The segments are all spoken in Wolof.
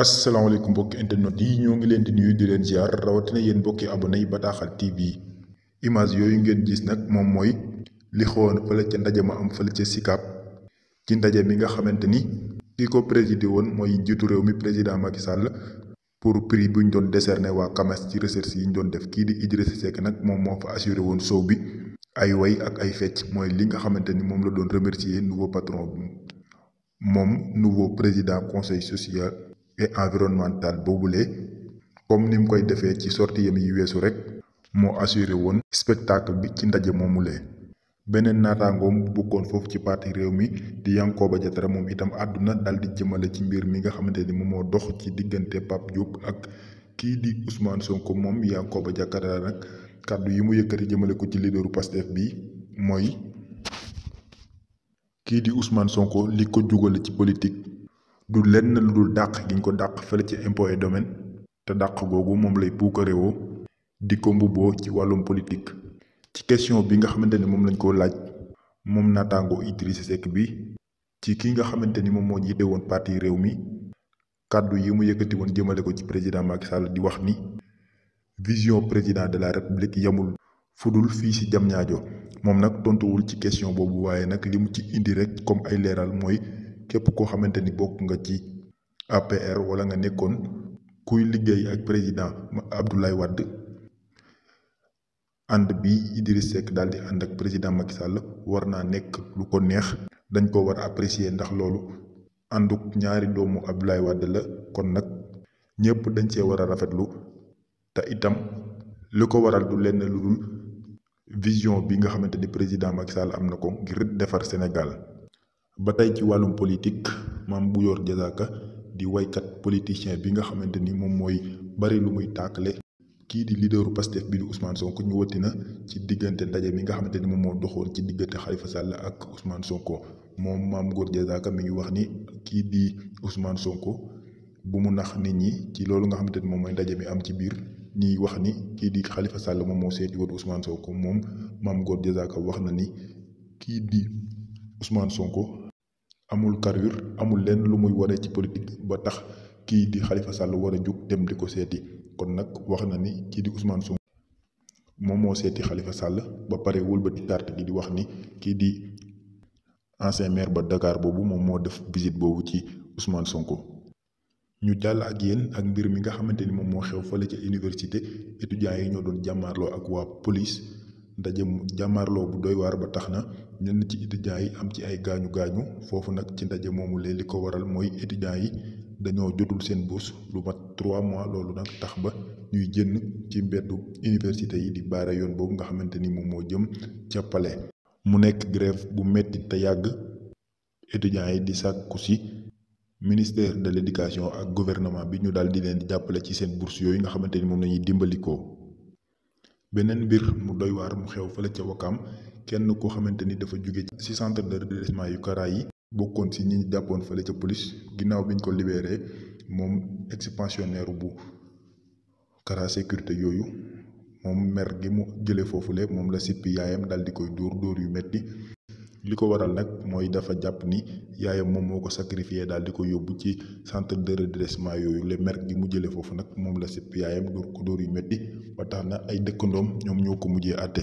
asalaamaaleykum mbokki internet yi ñoo ngi leen di nuyu di leen ziar rawatina yéen mbokki abonné yi Bataaxal TV image yooyu ngeen gis nag moom mooy li xewoon fële ca ndaje ma am fële ca Sicap ci ndaje mi nga xamante ni ki ko présidé woon mooy njiitu réew mi président Macky Sall pour prix bu ñu doon décerné waa CAMES ci recherche yi ñu doon def kii di Idrissa Seck nag moom moo fa assuré woon show bi ay way ak ay fecc mooy li nga xamante ni moom la doon remercier nouveau patron bi moom nouveau président conseil social et environnemental boobule comme ni mu koy defee ci sortie yam yi weesu rek moo assuré woon spectacle bi ci ndaje moomulee beneen naataangoom bu bokkoon foofu ci parti réew mi di Yankhoba Diattara moom itam àdduna dal di jëmale ci mbir mi nga xamante ni moom moo dox ci diggante Pape Diop ak kii di Ousmane Sonko moom Yankhoba Diattara nag kàddu yi mu yëkkati jëmale ko ci leaderu Pastef bi mooy kii di Ousmane Sonko li ko jugale ci politique du lenn lu dul dàq gi ñu ko dàq fële ci impôt et domaine te dàq googu moom lay puukarewoo di ko mbubboo ci wàllum politique. ci question bi nga xamante ni moom lañ ko laaj moom naataango Idrissa Seck bi ci ki nga xamante ni moom moo jiite woon parti réew mi kàddu yi mu yëkkati woon jëmale ko ci président Macky Sall di wax ni vision président de la république yamul fudul fii ci Diamniadio moom nag tontuwul ci question boobu waaye nag li mu ci indi rek comme ay leeral mooy képp koo xamante ni bokk nga ci APR wala nga nekkoon kuy liggéey ak président Abdoulaye Wade ànd bi Idrissa Seck daal di ànd ak président Macky Sall war naa nekk lu ko neex dañ ko war a apprécier ndax loolu ànduk ñaari doomu Abdoulaye Wade la kon nag ñëpp dañ cee war a rafetlu te itam li ko waral du lenn lu dul vision bi nga xamante ni président Macky Sall am na ko ngir defar Sénégal. ba tey ci wàllum politique Mame Bouyor Diazaka di waykat politicien bi nga xamante ni moom mooy bari lu muy tàkkale kii di leaderu Pastef bi di Ousmane Sonko ñu wëtti na ci diggante ndaje mi nga xamante ni moom moo doxoon ci diggante Khalifa Sall ak Ousmane Sonko moom Mame Bouyor Diazaka mi ngi wax ni kii di Ousmane Sonko bu mu nax nit ñi ci loolu nga xamante ni moom mooy ndaje mi am ci biir ñiy wax ni kii di Khalifa Sall moom moo seeti woon Ousmane Sonko moom Mame Bouyor Diazaka wax na ni kii di Ousmane Sonko amul carrure amul lenn lu muy waree ci politique ba tax kii di Khalifa Sall war a jug dem di ko seeti kon nag wax na ni kii di Ousmane Sonko moom moo seeti Khalifa Sall ba pare wëlbati carte gi di wax ni kii di ancien maire ba Dakar boobu moom moo def visite boobu ci Ousmane Sonko. ñu jàll ak yéen ak mbir mi nga xamante ni moom moo xew fële ca université étudiants yi ñoo doon jàmmaarloo ak waa police ndaje jàmmaarloo bu doy waar ba tax na ñenn ci étudiants yi am ci ay gaañu gaañu foofu nag ci ndaje moomu lee li ko waral mooy étudiants yi dañoo jotul seen bourse lu mat 3 mois loolu nag tax ba ñuy génn ci mbeddu université yi di baare yoon boobu nga xamante ni moom moo jëm ca Palais mu nekk grève bu metti te yàgg étudiants yi di sàkku ci ministère de l'éducation ak gouvernement bi ñu daal di leen di jàppale ci seen bourse yooyu nga xamante ni moom lañuy dimbalikoo. beneen mbir mu doy waar mu xew fële ca Wakaam kenn koo xamante ni dafa jóge ci centre de redressement yu Kara yi bokkoon ci ñi jàppoon fële ca police ginnaaw biñ ko libéré moom ex-pensionnaire bu Kara sécurité yooyu moom mer gi mu jëlee foofule moom la sippi yaayam daal di koy dóor yu metti li ko waral nag mooy dafa jàpp ni yaayam moom moo ko sacrifié daal di ko yóbbu ci centre de redressement yooyu le mer gi mu jëlee foofu nag moom la sippi yaayam dóor yu metti ba tax na ay dëkkandoom ñoom ñoo ko mujjee àtte.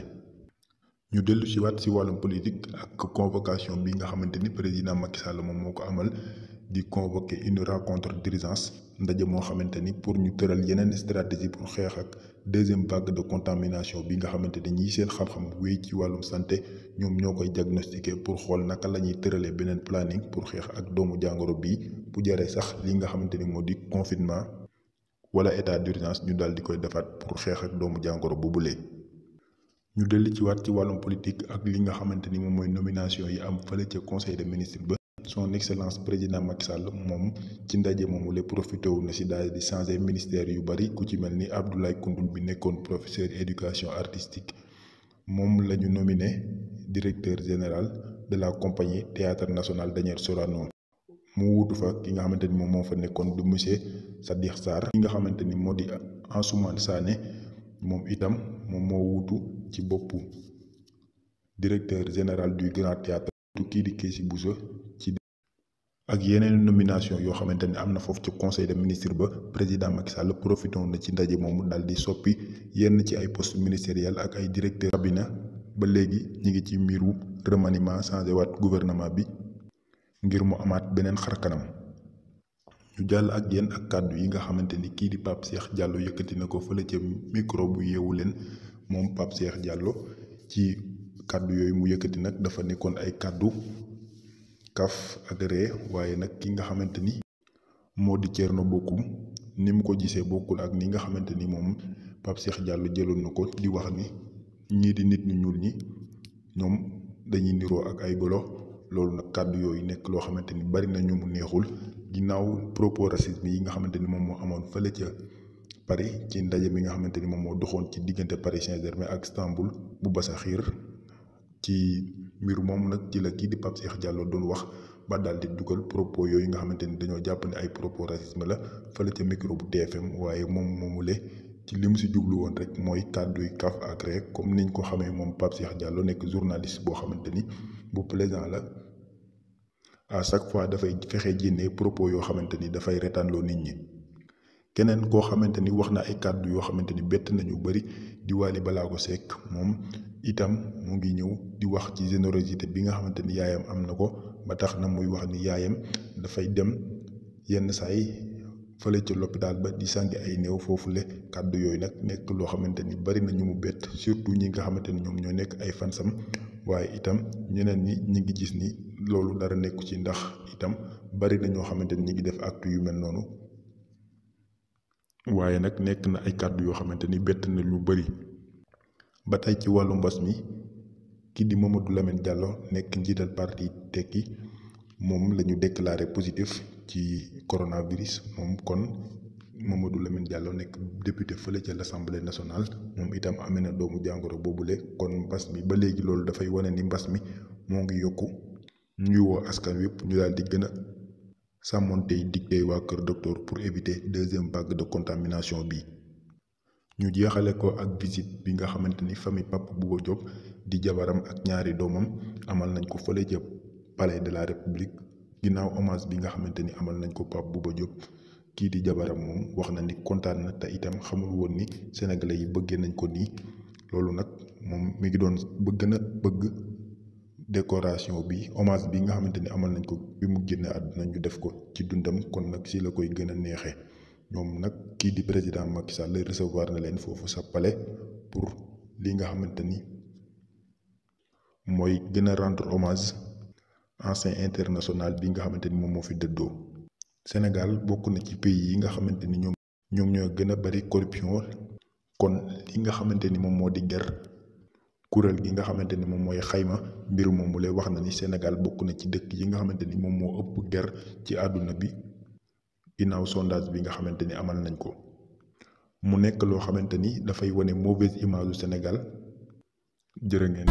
ñu dellu si waat si wàllum politique ak convocation bi nga xamante ni président Macky Sall moom moo ko amal di convoquer une rencontre d'urgence ndaje moo xamante ni pour ñu tëral yeneen stratégie pour xeex ak deuxième vague de contamination bi nga xamante ni ñi seen xam-xam wéy ci wàllum santé ñoom ñoo koy diagnostiquer pour xool naka la ñuy tëralee beneen planning pour xeex ak doomu jàngoro bi bu jaree sax li nga xamante ni moo di confinement wala état d'urgence ñu daal di koy defaat pour xeex ak doomu jàngoro boobulee. ñu dellu ci waat ci wàllum politique ak li nga xamante ni moom mooy nomination yi am fële ca conseil des ministres ba son excellence président Macky Sall moom ci ndaje moomu la profité wu na si daal di changer ministère yu bari ku ci mel ni Abdoulaye Koundoul bi nekkoon professeur éducation artistique moom la ñu nominé directeur général de la compagnie théâtre national Daniel Sorano mu wuutu fa ki nga xamante ni moom moo fa nekkoon du monsieur Sadikh Sarr ki nga xamante ni moo di Ansoumana Sané moom itam moom moo wuutu ci boppu directeur général du grand théâtre kii di Keïsi Bousso ci ak yeneen nomination yoo xamante ni am na foofu ci conseil des ministres ba président Macky Sall profité na ci ndaje moomu daal di soppi yenn ci ay poste ministériel ak ay directeur cabinet ba léegi ñi ngi ci mbiru remaniement changé waat gouvernement bi ngir mu amaat beneen xarkanam. ñu jàll ak yéen ak kàddu yi nga xamante ni kii di Pape Cheikh Diallo yëkkati na ko fële ca micro bu Yeewu Leen moom Pape Cheikh Diallo ci kàddu yooyu mu yëkkati nag dafa nekkoon ay kàddu kaf ak ree waaye nag ki nga xamante ni moo di Thierno Bocoum ni mu ko gisee bokkul ak ni nga xamante ni moom Pape Cheikh Diallo jëloon na ko di wax ni ñii di nit ñu ñuul ñi ñoom dañuy niroo ak ay golo. loolu nag kàddu yooyu nekk loo xamante ni bari na ñu mu neexul ginnaaw propos racisme yi nga xamante ni moom moo amoon fële ca Paris ci ndaje mi nga xamante ni moom moo doxoon ci diggante Paris Saint-Germain ak Istanbul bu Basaksehir ci mbir moom nag ci la kii di Pape Cheikh Diallo doon wax ba daal di dugal propos yooyu nga xamante ni dañoo jàpp ne ay propos racisme la fële ca micro bu TFM waaye moom moomule ci li mu si jublu woon rek mooy kàddu yi kaf ak rek comme niñ ko xamee moom Pape Cheikh Diallo nekk journaliste boo xamante ni bu plaisant la à chaque fois dafay fexe génne propos yoo xamante ni dafay retaanloo nit ñi. keneen koo xamante ni wax na ay kàddu yoo xamante ni bett nañu bëri di Wally Ballago Seck moom itam mu ngi ñëw di wax ci générosité bi nga xamante ni yaayam am na ko ba tax na muy wax ni yaayam dafay dem yenn saay fële ca l'hôpital ba di sàngi ay néew foofule kàddu yooyu nag nekk loo xamante ni bari na ñu mu bett surtout ñi nga xamante ni ñoom ñoo nekk ay fansam waaye itam ñeneen ñi ñi ngi gis ni loolu dara nekku ci ndax itam bari na ñoo xamante ni ñi ngi def acte yu mel noonu waaye nag nekk na ay kàddu yoo xamante ni bett na lu bari. ba tey ci wàllu mbas mi kii di Mamadou Lamine Diallo nekk njiital parti Tekki moom la ñu déclaré positif ci coronavirus moom kon Mamadou Lamine Diallo nekk député fële ca l'Assemblée nationale moom itam amee na doomu jàngoro boobule kon mbas mi ba léegi loolu dafay wane ni mbas mi moo ngi yokku ñu ngi woo askan wépp ñu daal di gën a sàmmontey digtey waa Kër Docteur pour éviter deuxième vague de contamination bi. ñu jeexale ko ak visite bi nga xamante ni famille Pape Bouba Diop di jabaram ak ñaari doomam amal nañ ko fële ca palais de la République ginnaaw hommage bi nga xamante ni amal nañ ko Pape Bouba Diop kii di jabaram moom wax na ni kontaan na te itam xamul woon ni sénégalais yi bëggee nañ ko nii loolu nag moom mi ngi doon bëgg décoration bi hommage bi nga xamante ni amal nañ ko bi mu génne àdduna ñu def ko ci dundam kon nag si la koy gën a neexee ñoom nag kii di président Macky Sall recevoir na leen foofu sa palais pour li nga xamante ni mooy gën a rendre hommage ancien international bi nga xamante ni moom moo fi dëddoo. Sénégal bokk na ci pays yi nga xamante ni ñoom ñoo gën a bari corruption kon li nga xamante ni moom moo di ger kuréel gi nga xamante ni moom mooy xayma mbir moomu lay wax na ni Sénégal bokk na ci dëkk yi nga xamante ni moom moo ëpp ger ci àdduna bi ginnaaw sondage bi nga xamante ni amal nañ ko mu nekk loo xamante ni dafay wane mauvaise image du Sénégal jërë ngeen